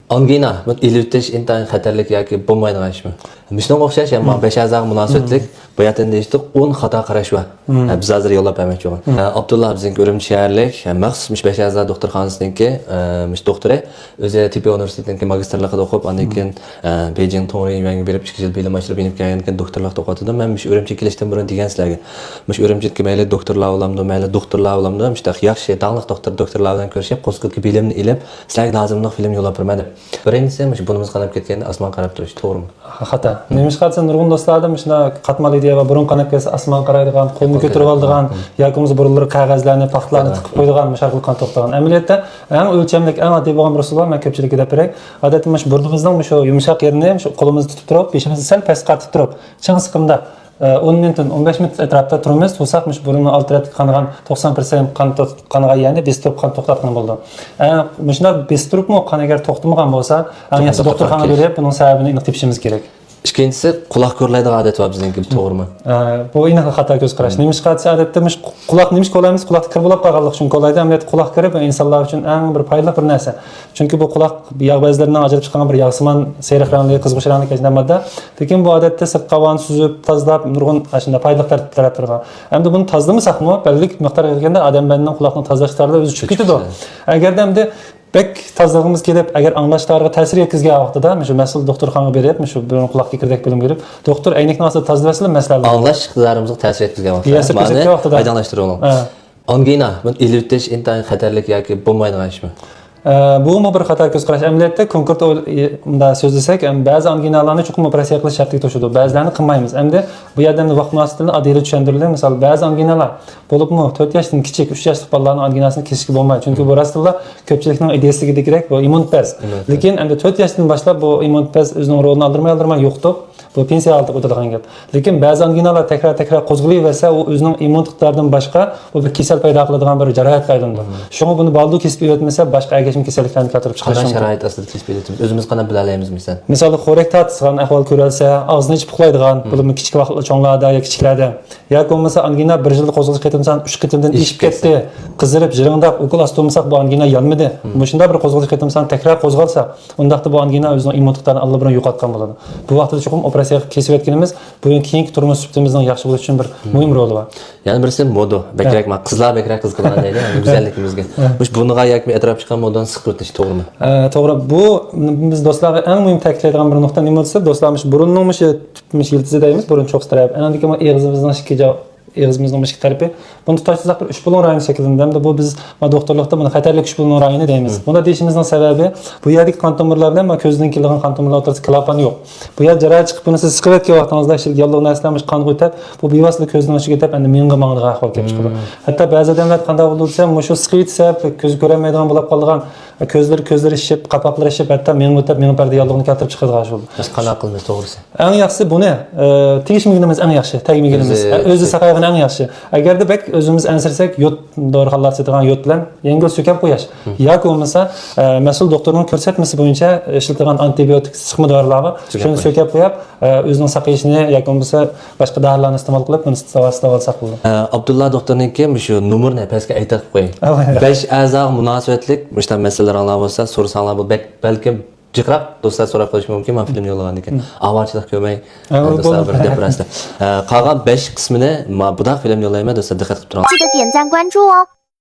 Angina, bu ilutish intayin xatarlik yoki bo'lmaydigan ishmi? Mishdan o'xshash, ammo 5 a'zoga munosabatlik bu yerdan deyishdik 10 xato qarash bor. Biz hozir yo'llab bermoqchi bo'lgan. Abdullah bizning Urumchi shaharlik maxsus 5 a'zo doktorxonasiniki doktori o'zi Tipe universitetining magistrligida o'qib, undan keyin Beijing Tongri berib 2 yil bilim oshirib inib kelgan keyin doktorlik o'qitdi. Men mush Urumchiga kelishdan burun degan sizlarga. Mush Urumchiga mayli doktorlar olamdi, mayli doktorlar olamdi, mushtaq yaxshi taniqli doktorlar bilan ko'rishib, qo'zg'atib bilimni ilib, sizlarga lozimli film yo'llab bermadi. Birinchisi mush bunimiz qarab ketganda osmon qarab turish, to'g'rimi? Xato. Nemish qatsan nurg'un do'stlardim shuna qatmal idea va burun qanab kelsa osmon qaraydigan, qo'lni ko'tarib oladigan, yoki bo'lmasa burunlari qog'ozlarni, paxtalarni tiqib qo'yadigan musharqli qon to'xtagan. Amaliyotda eng o'lchamlik, eng oddiy bo'lgan rasululloh men ko'pchilikka deb beray. Odatda mush burnimizning shu yumshoq yerini shu qo'limizni tutib turib, beshimizni sal pastga qatib turib, ching siqimda 10 minutdan 15 minut atrofda turamiz, to'saqmish burunni alternativ qanigan 90% qanigan ya'ni bestirib qon to'xtatgan bo'ldi. Mushlar bestiribmi qon agar to'xtamagan bo'lsa, yaxshi doktorxonaga berib buning sababini aniq tepishimiz kerak. Ikkinchisi quloq ko'rlaydigan odat bor bizniki, to'g'rimi? Bu aniq xato ko'z qarash. Nemish qatsa odatda quloq nemish qo'laymiz, quloqni kir bo'lib qolganlik uchun qo'laydi. Amaliyotda quloq kirib insonlar uchun eng bir foydali bir narsa. Chunki bu quloq yog' bezlaridan ajralib chiqqan bir yog'siman seriq rangli, qizg'ish rangli kelgan modda. Lekin bu odatda sirtqi havoni suzib, tozalab, nurg'un shunday foydali tartiblar turgan. Endi buni tozalamasak-mi, belli miqdorga kelganda odam bedanining quloqni tozalash tartibi o'zi chiqib ketadi. Agarda endi bek tozalığımız kelib, agar anglashlarga ta'sir yetkazgan vaqtida, shu mas'ul doktorxonaga berib, shu burun quloqqa kirdek bilim berib, doktor aynakni ostida tozalasa masalan anglash iqtidorimizga ta'sir yetkazgan vaqtida foydalanishtirib Angina, bu ilutish intayin xatarlik yoki bo'lmaydigan ishmi? Bu bir xatar ko'z qarash. Amaliyotda konkret unda so'zlasak, ba'zi anginalarni chuqur operatsiya qilish shartiga to'shadi. Ba'zilarini qilmaymiz. Endi bu yerdan vaqt munosabati oddiy tushuntiriladi. Misol, ba'zi anginalar bo'libmi 4 yoshdan kichik, 3 yoshli bolalarning anginasini kesishga bo'lmaydi. Chunki bu rasululloh ko'pchilikning ideyasiga kerak bu immunopaz. Lekin endi 4 yoshdan boshlab bu immunopaz o'zining rolini oldirmay yo'qdi. Bu pensiya olib o'tadigan gap. Lekin ba'zi anginalar takrar qo'zg'alayversa, u o'zining immun iqtidoridan boshqa bu bir kasal paydo qiladigan bir jarohat aylanadi. Shunga buni baldu kesib o'tmasa, boshqa agashim kasalliklarni keltirib chiqarishi mumkin. Sharoit asosida kesib o'tamiz. O'zimiz qanday bilalaymiz misol? Misol, xo'rak tatisigan ahvol ko'rilsa, og'zini ichib uxlaydigan, bo'limi kichik vaqtli cho'nglarda yoki kichiklarda, yoki bo'lmasa angina bir yil qo'zg'alish qitimsan 3 qitimdan ishib ketdi, qizirib, jiringdab, ukol ostolmasak bu angina yonmadi. Bu shunda bir qo'zg'alish qitimsan takrar qo'zg'alsa, undaqda bu angina o'zining immun iqtidorini allo bilan yo'qotgan bo'ladi. Bu vaqtda chuqur operatsiya kesib o'tganimiz bugun keyingi turmush suhbatimizning yaxshi bo'lishi uchun bir muhim roli bor. Ya'ni birisi moda, bekrak qizlar bekrak qiz qilgan deydi, go'zalligimizga. Bunga yoki e'tirof chiqqan modadan siqib o'tish to'g'rimi? To'g'ri. Bu biz do'stlarga eng muhim ta'kidlaydigan bir nuqta nima bo'lsa, do'stlarimiz burunning yiltizi deymiz, burun cho'qtirib. Endi kim eg'izimizning shikija eg'izimizning mushuk tarafi buni tutashsak bir 3 bulon rayoni shaklida hamda bu biz doktorlikda buni xatarli 3 bulon rayoni deymiz. Bunda deyishimizning sababi bu yerdagi qon tomirlar bilan ko'zdan kelgan qon tomirlar o'rtasida klapan yo'q. Bu yer jarohat chiqib buni siz siqib o'tgan vaqtingizda yolg'on narsalarimiz qon o'tib, bu bevosita ko'zning ichiga ketib, endi menga mang'digan ahvol kelib chiqadi. Hatto ba'zi odamlar qanday bo'lsa, shu siqib o'tsa, ko'zi ko'rmaydigan bo'lib qolgan, ko'zlari ishib, qapoqlari ishib, hatto menga o'tib, menga parda yolg'onni keltirib chiqadigan shu. Biz qanaqa qilamiz to'g'risi? Eng yaxshisi buni tegishmaganimiz eng yaxshi, tegmaganimiz o'zi saqaygan eng yaxshi. Agarda bek o'zimiz ansirsak, yot dorixonalar sotadigan yot bilan yengil so'kab qo'yash. Yoki bo'lmasa, mas'ul doktorning ko'rsatmasi bo'yicha ishlatilgan antibiotik siqma dorilarni shuni so'kab qo'yib, o'zining saqayishini yoki bo'lmasa boshqa dorilarni iste'mol qilib, buni iste'mol olsak bo'ladi. Abdullah doktorniki shu nomerni pastga aytib qo'ying. 5 a'zo munosabatlik mushta masalalar bo'lsa, so'rasanglar bu balkim jiqrab do'stlar so'rab qolish mumkin. Men film yo'llagan ekan. Avvalchilik ko'may. Do'stlar bir depressda. Qolgan 5 qismini bu da film yollayman do'stlar diqqat qilib turing. 记得点赞关注哦。